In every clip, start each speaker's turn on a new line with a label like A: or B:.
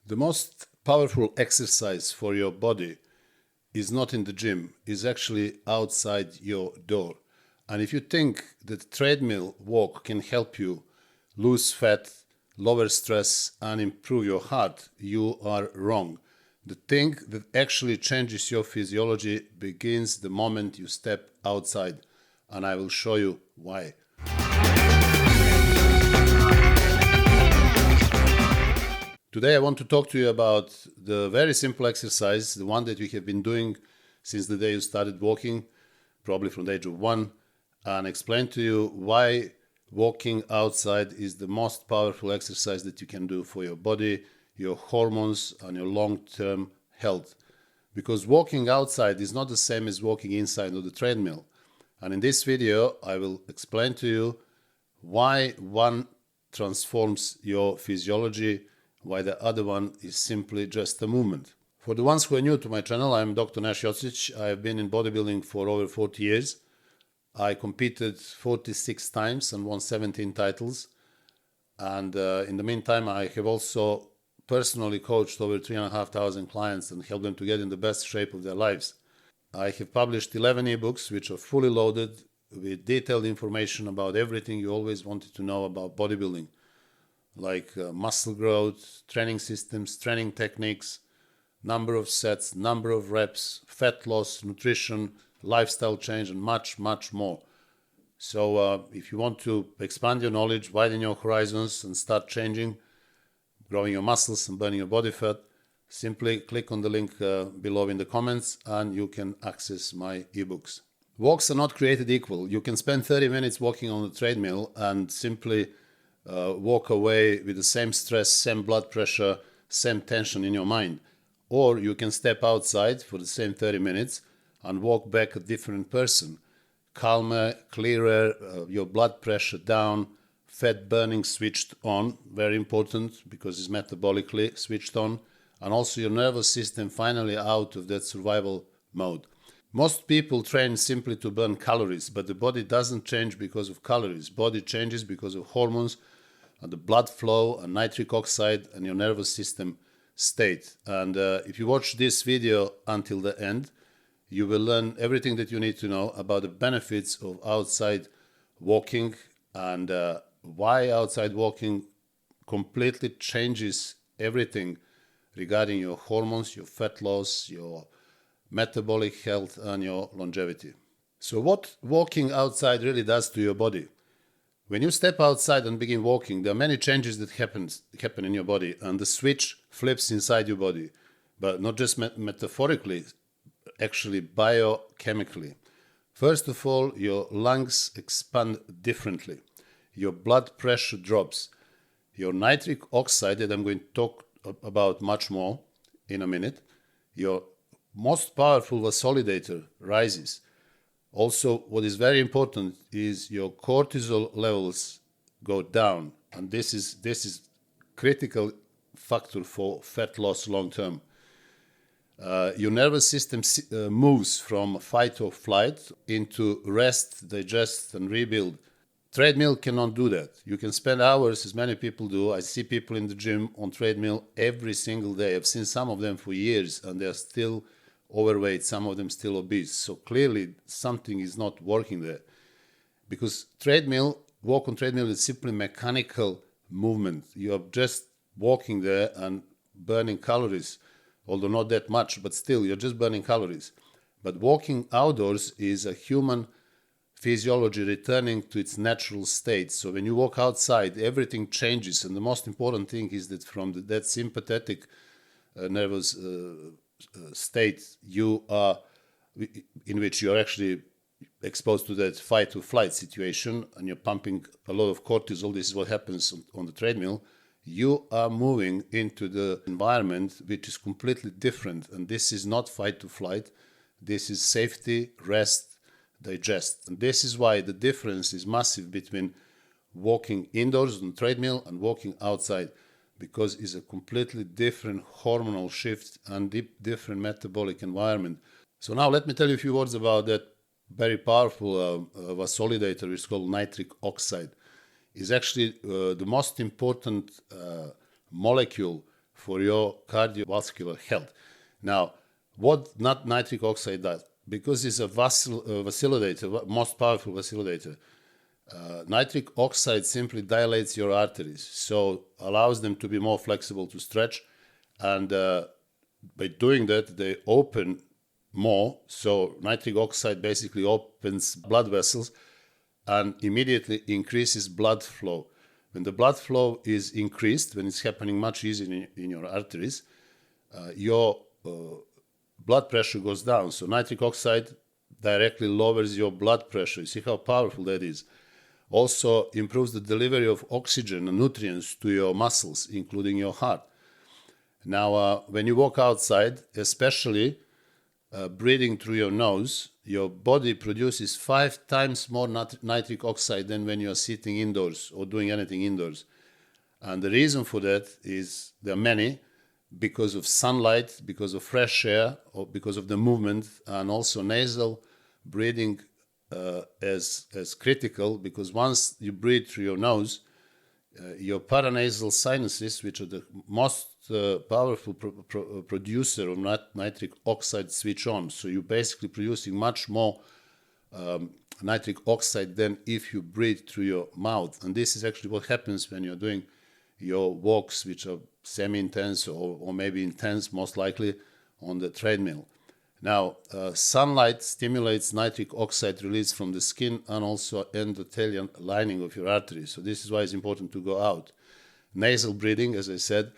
A: The most powerful exercise for your body is not in the gym, is actually outside your door. And if you think that treadmill walk can help you lose fat, lower stress, and improve your heart, you are wrong. The thing that actually changes your physiology begins the moment you step outside, and I will show you why. Today I want to talk to you about the very simple exercise, the one that we have been doing since the day you started walking, probably from the age of 1, and explain to you why walking outside is the most powerful exercise that you can do for your body, your hormones, and your long-term health. Because walking outside is not the same as walking inside of the treadmill. And in this video, I will explain to you why one transforms your physiology, why the other one is simply just a movement. For the ones who are new to my channel, I'm Dr. Nash Jocic. I have been in bodybuilding for over 40 years. I competed 46 times and won 17 titles. And in the meantime, I have also personally coached over 3,500 clients and helped them to get in the best shape of their lives. I have published 11 ebooks, which are fully loaded with detailed information about everything you always wanted to know about bodybuilding, like muscle growth, training systems, training techniques, number of sets, number of reps, fat loss, nutrition, lifestyle change, and much, much more. So if you want to expand your knowledge, widen your horizons, and start changing, growing your muscles and burning your body fat, simply click on the link below in the comments and you can access my ebooks. Walks are not created equal. You can spend 30 minutes walking on the treadmill and simply walk away with the same stress, same blood pressure, same tension in your mind. Or you can step outside for the same 30 minutes and walk back a different person. Calmer, clearer, your blood pressure down, fat burning switched on, very important because it's metabolically switched on, and also your nervous system finally out of that survival mode. Most people train simply to burn calories, but the body doesn't change because of calories. Body changes because of hormones, and the blood flow, and nitric oxide, and your nervous system state. And if you watch this video until the end, you will learn everything that you need to know about the benefits of outside walking and why outside walking completely changes everything regarding your hormones, your fat loss, your metabolic health, and your longevity. So what walking outside really does to your body? When you step outside and begin walking, there are many changes that happen in your body, and the switch flips inside your body, but not just metaphorically, actually biochemically. First of all, your lungs expand differently. Your blood pressure drops. Your nitric oxide, that I'm going to talk about much more in a minute, your most powerful vasodilator rises. Also, what is very important is your cortisol levels go down, and this is critical factor for fat loss long term. Your nervous system moves from fight or flight into rest, digest, and rebuild. Treadmill cannot do that. You can spend hours, as many people do. I see people in the gym on treadmill every single day. I've seen some of them for years, and they're still overweight, some of them still obese. So clearly something is not working there. Because walk on treadmill is simply mechanical movement. You are just walking there and burning calories, although not that much, but still you're just burning calories. But walking outdoors is a human physiology returning to its natural state. So when you walk outside, everything changes. And the most important thing is that from that sympathetic nervous state in which you're actually exposed to that fight or flight situation, and you're pumping a lot of cortisol. This is what happens on the treadmill. You are moving into the environment which is completely different, and this is not fight to flight. This is safety, rest, digest. And this is why the difference is massive between walking indoors on the treadmill and walking outside, because it's a completely different hormonal shift and different metabolic environment. So now let me tell you a few words about that very powerful vasodilator, which is called nitric oxide. Is actually the most important molecule for your cardiovascular health. Now, what not nitric oxide does, because it's a vasodilator, most powerful vasodilator, nitric oxide simply dilates your arteries, so allows them to be more flexible to stretch, and by doing that, they open more. So nitric oxide basically opens blood vessels and immediately increases blood flow. When the blood flow is increased, when it's happening much easier in your arteries, your blood pressure goes down. So nitric oxide directly lowers your blood pressure. You see how powerful that is. Also improves the delivery of oxygen and nutrients to your muscles, including your heart. Now, when you walk outside, especially breathing through your nose, your body produces 5 times more nitric oxide than when you're sitting indoors or doing anything indoors. And the reason for that is there are many, because of sunlight, because of fresh air, or because of the movement, and also nasal breathing as critical, because once you breathe through your nose, your paranasal sinuses, which are the most powerful producer of nitric oxide, switch on. So you're basically producing much more nitric oxide than if you breathe through your mouth. And this is actually what happens when you're doing your walks, which are semi-intense or maybe intense, most likely on the treadmill. Now, sunlight stimulates nitric oxide release from the skin and also endothelial lining of your arteries. So this is why it's important to go out. Nasal breathing, as I said,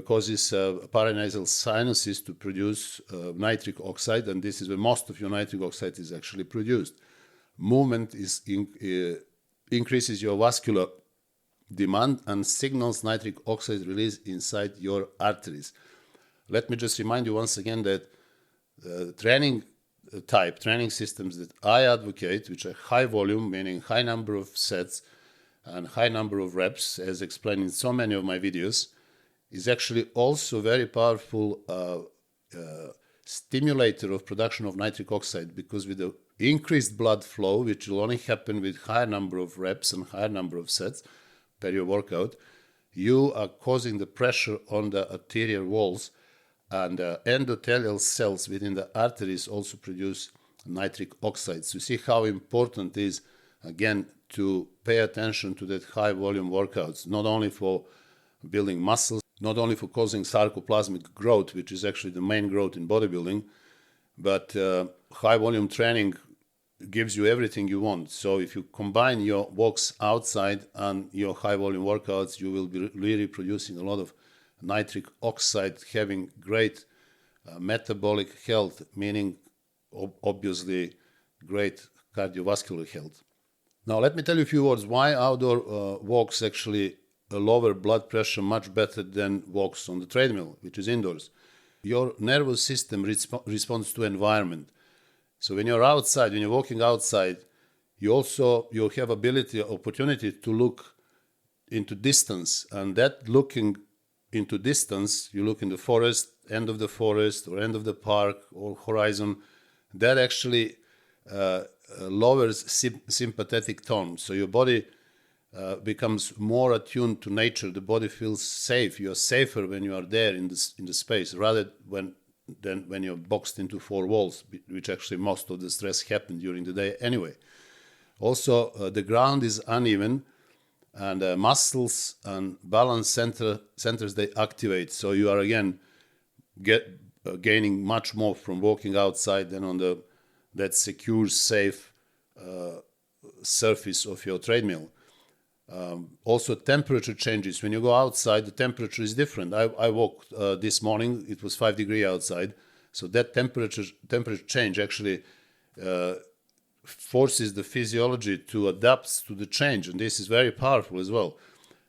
A: causes paranasal sinuses to produce nitric oxide, and this is where most of your nitric oxide is actually produced. Movement increases your vascular demand and signals nitric oxide release inside your arteries. Let me just remind you once again that training systems that I advocate, which are high volume, meaning high number of sets and high number of reps, as explained in so many of my videos, is actually also very powerful stimulator of production of nitric oxide, because with the increased blood flow, which will only happen with higher number of reps and higher number of sets per your workout, you are causing the pressure on the arterial walls, and endothelial cells within the arteries also produce nitric oxide. So you see how important it is, again, to pay attention to that high volume workouts, not only for building muscles, not only for causing sarcoplasmic growth, which is actually the main growth in bodybuilding, but high volume training gives you everything you want. So if you combine your walks outside and your high volume workouts, you will be really producing a lot of nitric oxide, having great metabolic health, meaning obviously great cardiovascular health. Now let me tell you a few words why outdoor walks actually lower blood pressure much better than walks on the treadmill, which is indoors. Your nervous system responds to environment. So when you're outside, when you're walking outside, you have opportunity to look into distance, and that looking into distance, you look in the forest, end of the forest or end of the park or horizon, that actually lowers sympathetic tone. So your body becomes more attuned to nature. The body feels safe. You're safer when you are there in the space, rather than when you're boxed into 4 walls, which actually most of the stress happens during the day anyway. Also, the ground is uneven, and muscles and balance centers, they activate. So you are again gaining much more from walking outside than on that secure, safe surface of your treadmill. Also, temperature changes. When you go outside, the temperature is different. I walked this morning, it was 5 degrees outside. So that temperature change actually forces the physiology to adapt to the change, and this is very powerful as well.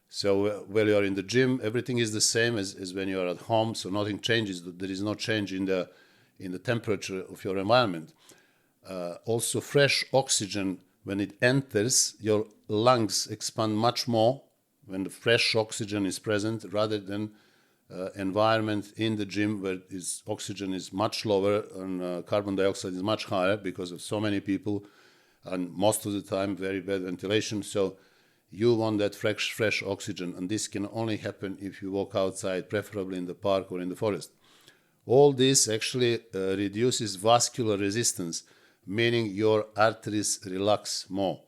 A: So when you are in the gym, everything is the same as when you are at home, so nothing changes. There is no change in the temperature of your environment. Also, fresh oxygen, when it enters, your lungs expand much more when the fresh oxygen is present, rather than environment in the gym where oxygen is much lower and carbon dioxide is much higher because of so many people and most of the time very bad ventilation. So you want that fresh oxygen, and this can only happen if you walk outside, preferably in the park or in the forest. All this actually reduces vascular resistance, meaning your arteries relax more.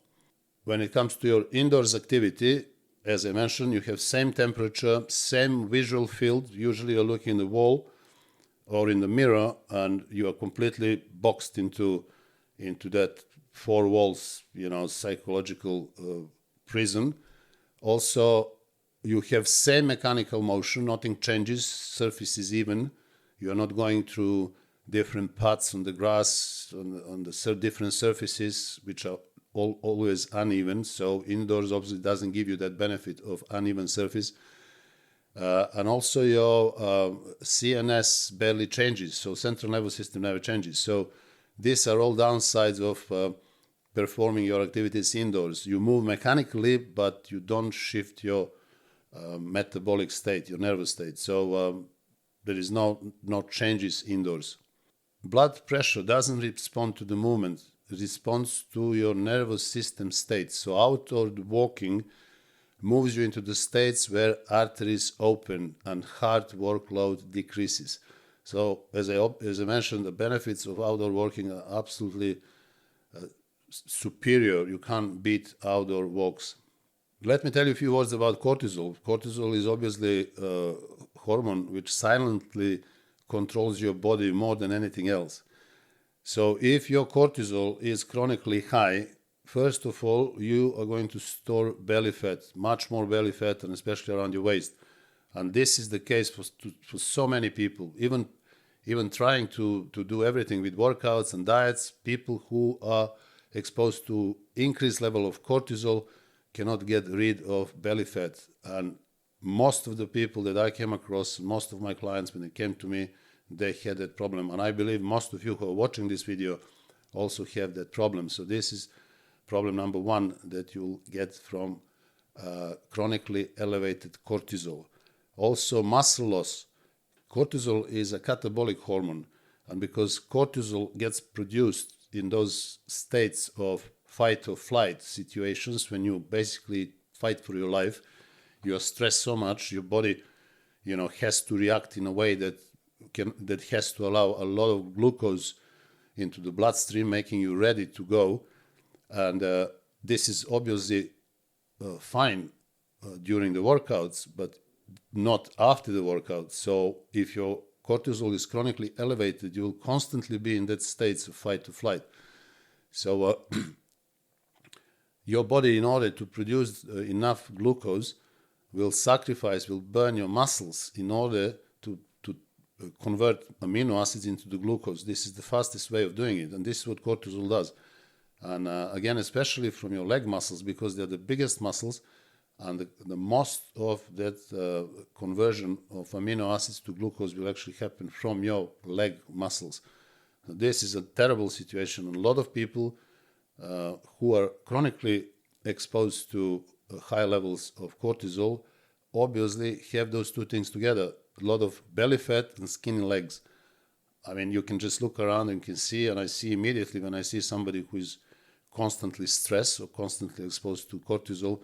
A: When it comes to your indoors activity, as I mentioned, you have same temperature, same visual field. Usually you're looking in the wall or in the mirror, and you are completely boxed into that four walls, psychological prison. Also, you have same mechanical motion, nothing changes, surface is even. You are not going through different paths on the grass, on the different surfaces, which are always uneven. So indoors obviously doesn't give you that benefit of uneven surface. And also your CNS barely changes, so central nervous system never changes. So these are all downsides of performing your activities indoors. You move mechanically, but you don't shift your metabolic state, your nervous state. So there is no changes indoors. Blood pressure doesn't respond to the movement, it responds to your nervous system state. So outdoor walking moves you into the states where arteries open and heart workload decreases. So as I mentioned, the benefits of outdoor walking are absolutely superior. You can't beat outdoor walks. Let me tell you a few words about cortisol. Cortisol is obviously a hormone which silently controls your body more than anything else. So if your cortisol is chronically high, first of all, you are going to store belly fat, much more belly fat, and especially around your waist. And this is the case for so many people. Even trying to do everything with workouts and diets, people who are exposed to increased level of cortisol cannot get rid of belly fat. And most of the people that I came across, most of my clients, when they came to me, they had that problem. And I believe most of you who are watching this video also have that problem. So this is problem number one that you'll get from chronically elevated cortisol. Also, muscle loss. Cortisol is a catabolic hormone, and because cortisol gets produced in those states of fight or flight situations, when you basically fight for your life, you are stressed so much, your body, has to react in a way that has to allow a lot of glucose into the bloodstream, making you ready to go. And this is obviously fine during the workouts, but not after the workout. So if your cortisol is chronically elevated, you will constantly be in that state of fight or flight. So your body, in order to produce enough glucose, will burn your muscles in order to convert amino acids into the glucose. This is the fastest way of doing it, and this is what cortisol does. And again, especially from your leg muscles, because they're the biggest muscles, and the most of that conversion of amino acids to glucose will actually happen from your leg muscles. This is a terrible situation. A lot of people who are chronically exposed to high levels of cortisol obviously have those two things together. A lot of belly fat and skinny legs. I mean, you can just look around and can see, and I see immediately when I see somebody who is constantly stressed or constantly exposed to cortisol,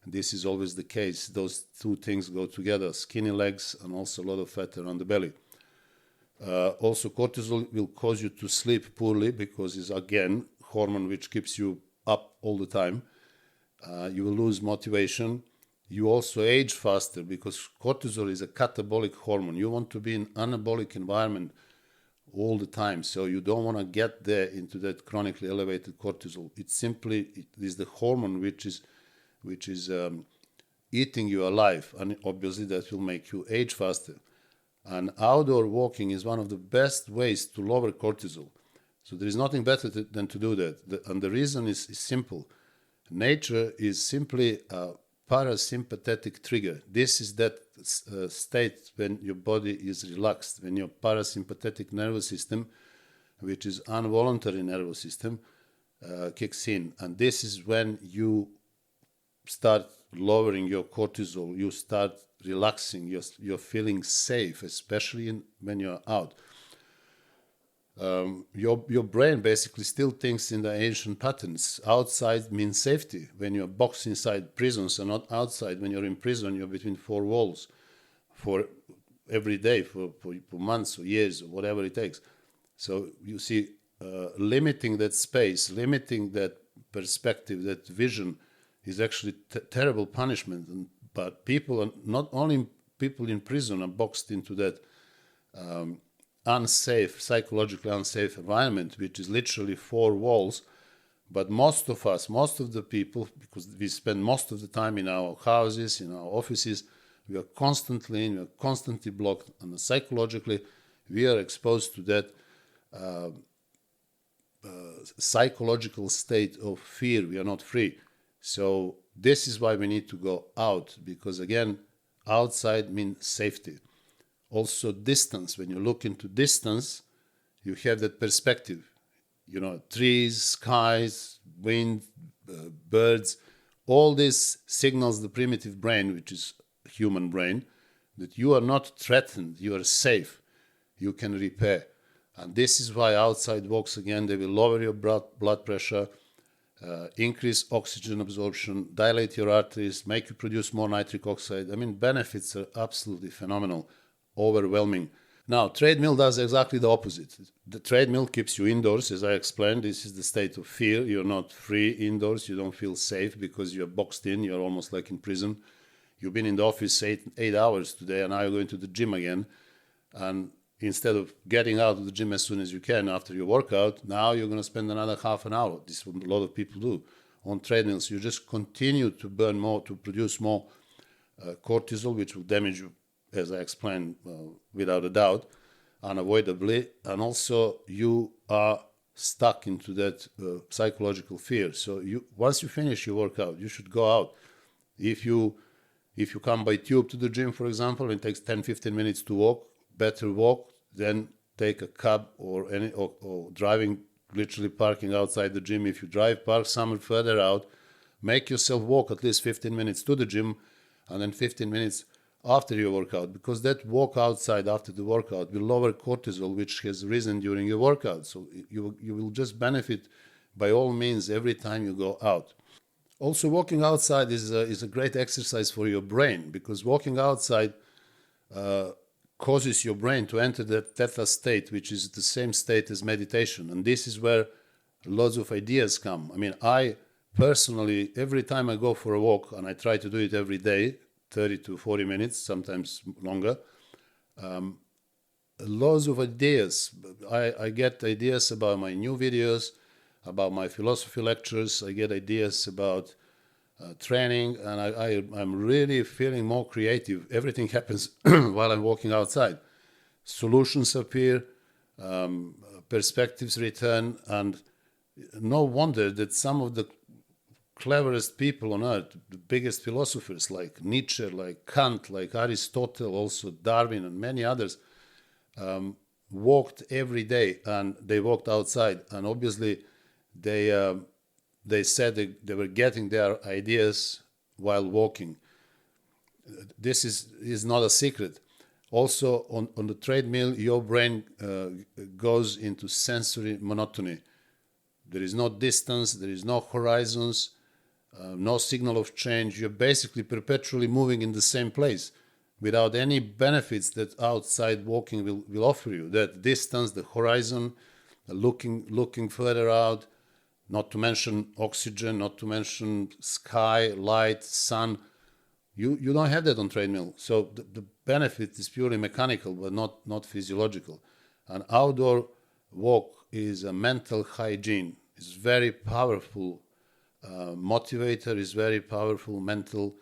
A: this is always the case. Those two things go together, skinny legs and also a lot of fat around the belly. Also, cortisol will cause you to sleep poorly because it's, again, hormone which keeps you up all the time. You will lose motivation. You also age faster because cortisol is a catabolic hormone. You want to be in an anabolic environment all the time. So you don't want to get there into that chronically elevated cortisol. It is the hormone which is eating you alive, and obviously that will make you age faster. And outdoor walking is one of the best ways to lower cortisol. So there is nothing better than to do that. And the reason is simple. Nature is simply a parasympathetic trigger. This is that state when your body is relaxed, when your parasympathetic nervous system, which is involuntary nervous system, kicks in. And this is when you start lowering your cortisol, you start relaxing, you're feeling safe, especially when you're out. your brain basically still thinks in the ancient patterns. Outside means safety. When you're boxed inside prisons and not outside, when you're in prison, you're between four walls for every day, for months or years or whatever it takes. So you see, limiting that space, limiting that perspective, that vision is actually terrible punishment. But people, are not only people in prison, are boxed into that unsafe, psychologically unsafe environment, which is literally four walls. But most of us, most of the people, because we spend most of the time in our houses, in our offices, we are constantly in, we are constantly blocked, and psychologically we are exposed to that psychological state of fear. We are not free. So this is why we need to go out, because again, outside means safety. Also distance. When you look into distance, you have that perspective. You know, trees, skies, wind, birds, all this signals the primitive brain, which is human brain, that you are not threatened, you are safe, you can repair. And this is why outside walks, again, they will lower your blood pressure, increase oxygen absorption, dilate your arteries, make you produce more nitric oxide. I mean, benefits are absolutely phenomenal, overwhelming. Now, treadmill does exactly the opposite. The treadmill keeps you indoors, as I explained. This is the state of fear. You're not free indoors. You don't feel safe because you're boxed in. You're almost like in prison. You've been in the office 8 hours today, and now you're going to the gym again. And instead of getting out of the gym as soon as you can after your workout, now you're going to spend another half an hour. This is what a lot of people do on treadmills. You just continue to burn more, to produce more cortisol, which will damage you, as I explained, without a doubt, unavoidably. And also you are stuck into that psychological fear. So once you finish your workout, you should go out. If you come by tube to the gym, for example, and it takes 10-15 minutes to walk, better walk than take a cab or driving, literally parking outside the gym. If you drive, park somewhere further out, make yourself walk at least 15 minutes to the gym and then 15 minutes after your workout, because that walk outside after the workout will lower cortisol, which has risen during your workout. So you will just benefit by all means every time you go out. Also, walking outside is a great exercise for your brain, because walking outside causes your brain to enter that theta state, which is the same state as meditation. And this is where lots of ideas come. I mean, I personally, every time I go for a walk, and I try to do it every day, 30 to 40 minutes, sometimes longer, lots of ideas. I get ideas about my new videos, about my philosophy lectures. I get ideas about training, and I'm really feeling more creative. Everything happens while I'm walking outside. Solutions appear, perspectives return, and no wonder that some of the cleverest people on earth, the biggest philosophers like Nietzsche, like Kant, like Aristotle, also Darwin, and many others, walked every day, and they walked outside. And obviously, they said they were getting their ideas while walking. This is not a secret. Also, on the treadmill, your brain goes into sensory monotony. There is no distance, there is no horizons, no signal of change. You're basically perpetually moving in the same place without any benefits that outside walking will offer you. That distance, the horizon, looking further out, not to mention oxygen, not to mention sky, light, sun. You don't have that on treadmill. So the benefit is purely mechanical, but not physiological. An outdoor walk is a mental hygiene. It's very powerful motivator, is very powerful mental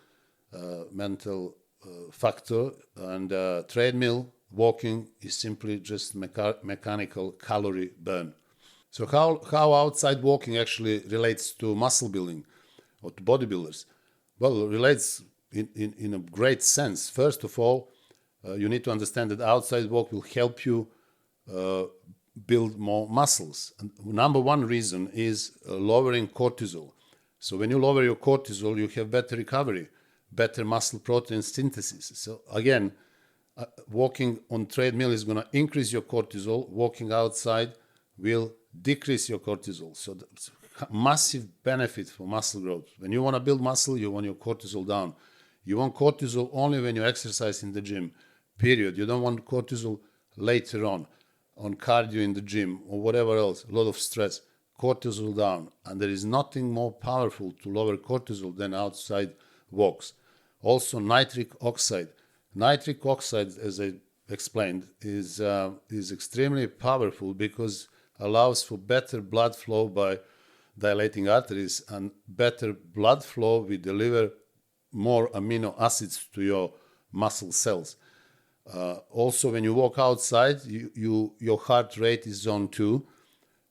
A: factor. And treadmill walking is simply just mechanical calorie burn. So how outside walking actually relates to muscle building or to bodybuilders? Well, it relates in a great sense. First of all, you need to understand that outside walk will help you build more muscles. And number one reason is lowering cortisol. So when you lower your cortisol, you have better recovery, better muscle protein synthesis. So again, walking on treadmill is going to increase your cortisol. Walking outside will decrease your cortisol. So massive benefit for muscle growth. When you want to build muscle, you want your cortisol down. You want cortisol only when you exercise in the gym, period. You don't want cortisol later on cardio in the gym or whatever else, a lot of stress. Cortisol down. And there is nothing more powerful to lower cortisol than outside walks. Also, nitric oxide. Nitric oxide, as I explained, is extremely powerful because allows for better blood flow by dilating arteries, and better blood flow will deliver more amino acids to your muscle cells. Also, when you walk outside, your heart rate is zone 2.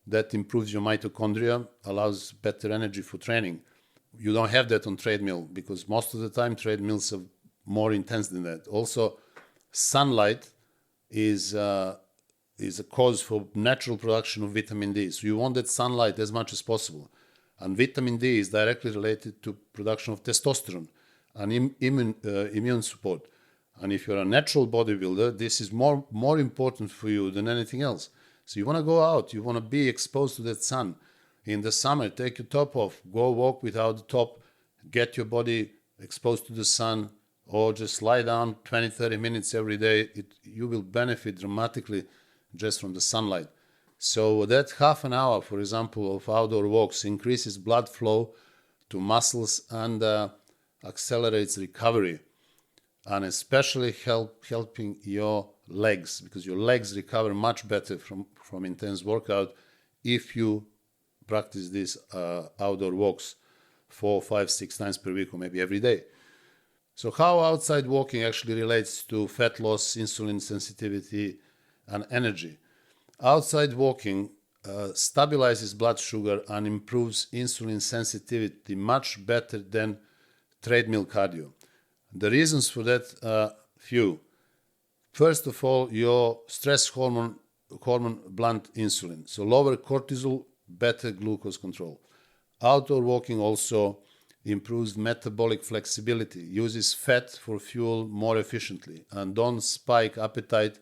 A: That improves your mitochondria, allows better energy for training. You don't have that on treadmill because most of the time treadmills are more intense than that. Also, sunlight is a cause for natural production of vitamin D. So you want that sunlight as much as possible. And vitamin D is directly related to production of testosterone and immune support. And if you're a natural bodybuilder, this is more important for you than anything else. So you want to go out, you want to be exposed to that sun. In the summer, take your top off, go walk without the top, get your body exposed to the sun, or just lie down 20-30 minutes every day. You will benefit dramatically just from the sunlight. So that half an hour, for example, of outdoor walks increases blood flow to muscles and accelerates recovery, and especially helping your legs, because your legs recover much better from intense workout if you practice these outdoor walks 4, 5, 6 times per week or maybe every day. So how outside walking actually relates to fat loss, insulin sensitivity, and energy. Outside walking stabilizes blood sugar and improves insulin sensitivity much better than treadmill cardio. The reasons for that are few. First of all, your stress hormone blunt insulin. So lower cortisol, better glucose control. Outdoor walking also improves metabolic flexibility, uses fat for fuel more efficiently, and don't spike appetite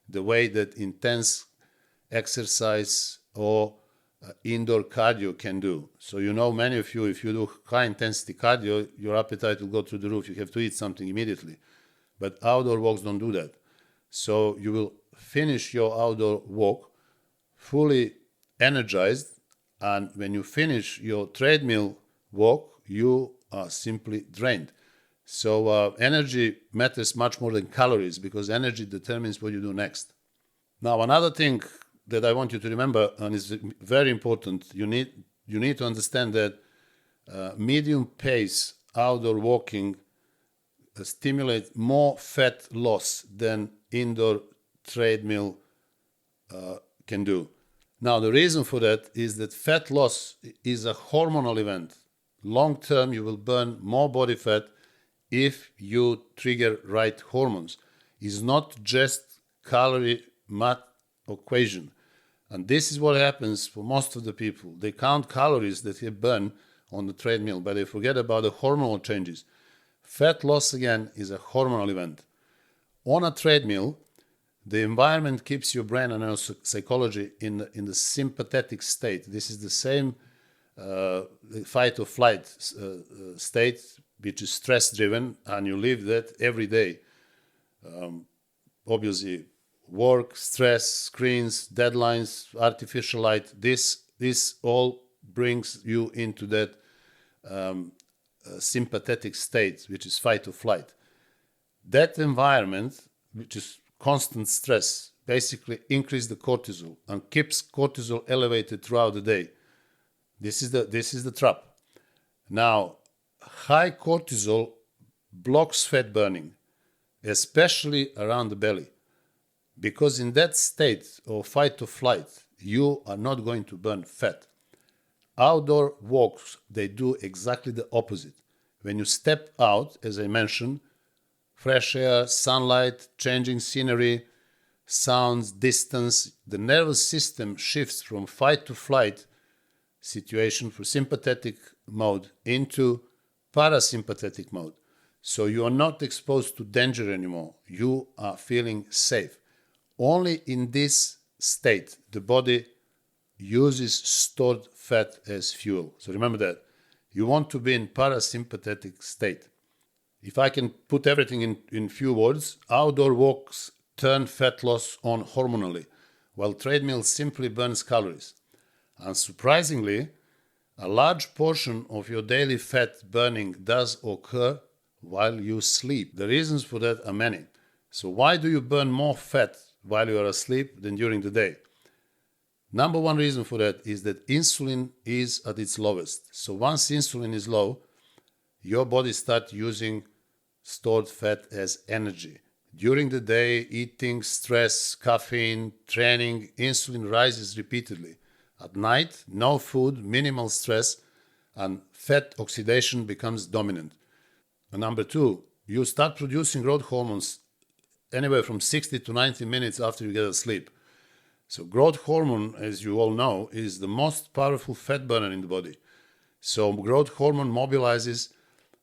A: the way that intense exercise or indoor cardio can do. So many of you, if you do high intensity cardio, your appetite will go through the roof. You have to eat something immediately. But outdoor walks don't do that. So you will finish your outdoor walk fully energized, and when you finish your treadmill walk, you are simply drained. So energy matters much more than calories, because energy determines what you do next. Now, another thing that I want you to remember, and is very important, you need to understand that medium pace outdoor walking stimulates more fat loss than indoor treadmill can do. Now, the reason for that is that fat loss is a hormonal event. Long term, you will burn more body fat if you trigger right hormones. It's not just calorie math equation. And this is what happens for most of the people. They count calories that they burn on the treadmill, but they forget about the hormonal changes. Fat loss, again, is a hormonal event. On a treadmill, the environment keeps your brain and neuropsychology in the sympathetic state. This is the same fight or flight state, which is stress-driven, and you live that every day. Obviously, work, stress, screens, deadlines, artificial light, this all brings you into that sympathetic state, which is fight or flight. That environment, which is constant stress, basically increases the cortisol and keeps cortisol elevated throughout the day. This is the trap. Now, high cortisol blocks fat burning, especially around the belly. Because in that state of fight or flight, you are not going to burn fat. Outdoor walks, they do exactly the opposite. When you step out, as I mentioned, fresh air, sunlight, changing scenery, sounds, distance, the nervous system shifts from fight to flight situation for sympathetic mode into parasympathetic mode. So you are not exposed to danger anymore. You are feeling safe. Only in this state, the body uses stored fat as fuel. So remember that. You want to be in parasympathetic state. If I can put everything in few words, outdoor walks turn fat loss on hormonally, while treadmill simply burns calories. And surprisingly, a large portion of your daily fat burning does occur while you sleep. The reasons for that are many. So why do you burn more fat while you are asleep than during the day? Number one reason for that is that insulin is at its lowest. So once insulin is low, your body starts using stored fat as energy. During the day, eating, stress, caffeine, training, insulin rises repeatedly. At night, no food, minimal stress, and fat oxidation becomes dominant. And number two, you start producing growth hormones anywhere from 60 to 90 minutes after you get asleep. So growth hormone, as you all know, is the most powerful fat burner in the body. So growth hormone mobilizes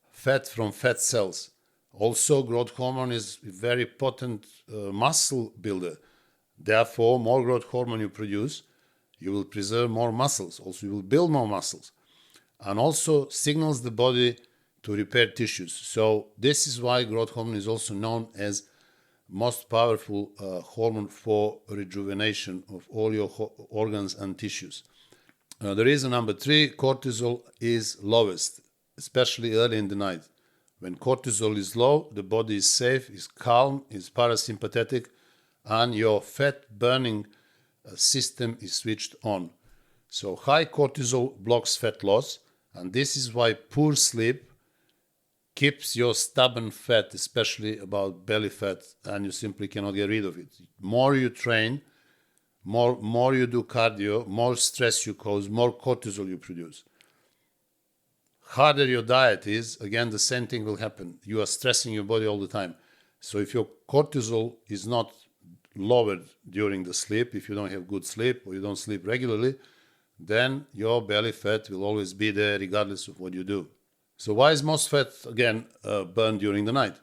A: fat from fat cells. Also, growth hormone is a very potent muscle builder. Therefore, more growth hormone you produce, you will preserve more muscles. Also, you will build more muscles. And also signals the body to repair tissues. So this is why growth hormone is also known as most powerful hormone for rejuvenation of all your organs and tissues. The reason number three, cortisol is lowest, especially early in the night. When cortisol is low, the body is safe, is calm, is parasympathetic, and your fat burning system is switched on. So high cortisol blocks fat loss, and this is why poor sleep keeps your stubborn fat, especially about belly fat, and you simply cannot get rid of it. More you train, more you do cardio, more stress you cause, more cortisol you produce. Harder your diet is, again, the same thing will happen. You are stressing your body all the time. So if your cortisol is not lowered during the sleep, if you don't have good sleep or you don't sleep regularly, then your belly fat will always be there regardless of what you do. So why is most fat, again, burned during the night?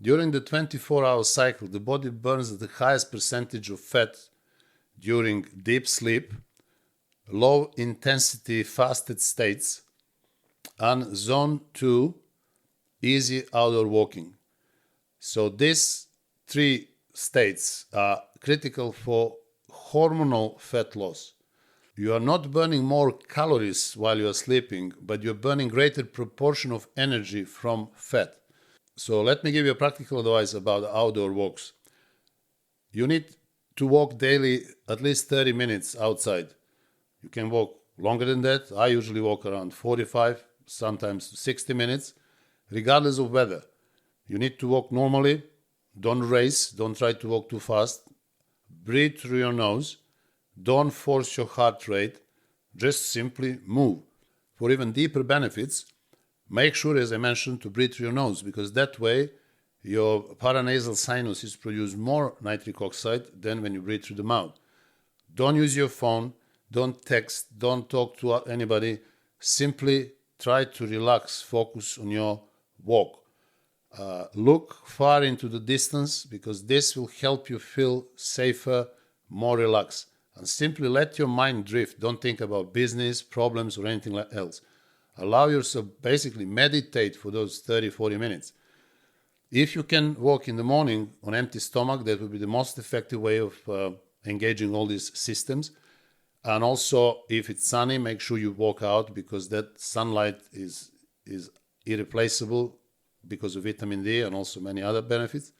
A: During the 24-hour cycle, the body burns the highest percentage of fat during deep sleep, low-intensity fasted states, and zone 2, easy outdoor walking. So these three states are critical for hormonal fat loss. You are not burning more calories while you are sleeping, but you're burning greater proportion of energy from fat. So let me give you a practical advice about outdoor walks. You need to walk daily at least 30 minutes outside. You can walk longer than that. I usually walk around 45, sometimes 60 minutes, regardless of weather. You need to walk normally. Don't race. Don't try to walk too fast. Breathe through your nose. Don't force your heart rate. Just simply move. For even deeper benefits, make sure, as I mentioned, to breathe through your nose, because that way your paranasal sinuses produce more nitric oxide than when you breathe through the mouth. Don't use your phone. Don't text. Don't talk to anybody. Simply try to relax. Focus on your walk. Look far into the distance, because this will help you feel safer, more relaxed. And simply let your mind drift. Don't think about business, problems, or anything else. Allow yourself, basically meditate for those 30, 40 minutes. If you can walk in the morning on empty stomach, that would be the most effective way of engaging all these systems. And also, if it's sunny, make sure you walk out, because that sunlight is irreplaceable because of vitamin D and also many other benefits.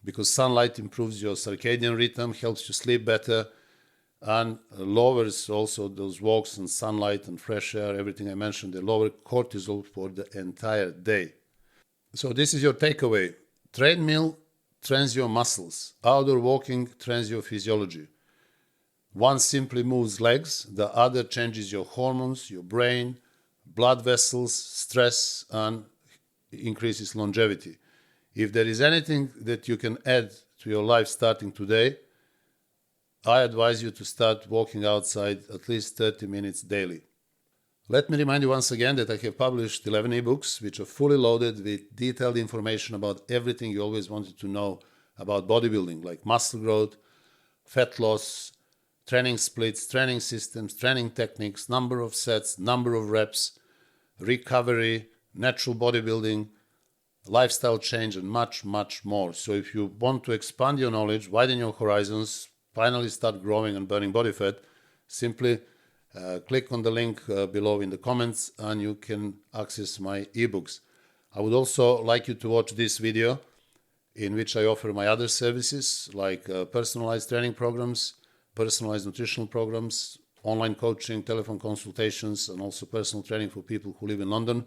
A: Because sunlight improves your circadian rhythm, helps you sleep better, and lowers also those walks and sunlight and fresh air, everything I mentioned, they lower cortisol for the entire day. So this is your takeaway. Treadmill trains your muscles. Outdoor walking trains your physiology. One simply moves legs, the other changes your hormones, your brain, blood vessels, stress, and increases longevity. If there is anything that you can add to your life starting today, I advise you to start walking outside at least 30 minutes daily. Let me remind you once again that I have published 11 ebooks which are fully loaded with detailed information about everything you always wanted to know about bodybuilding, like muscle growth, fat loss, training splits, training systems, training techniques, number of sets, number of reps, recovery, natural bodybuilding, lifestyle change, and much, much more. So if you want to expand your knowledge, widen your horizons, finally start growing and burning body fat, simply click on the link below in the comments and you can access my ebooks. I would also like you to watch this video in which I offer my other services like personalized training programs, personalized nutritional programs, online coaching, telephone consultations, and also personal training for people who live in London.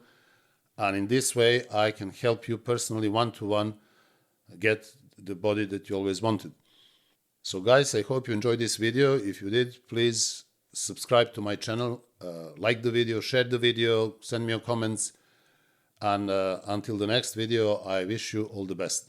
A: And in this way, I can help you personally, one-to-one, get the body that you always wanted. So guys, I hope you enjoyed this video. If you did, please subscribe to my channel, like the video, share the video, send me your comments. And until the next video, I wish you all the best.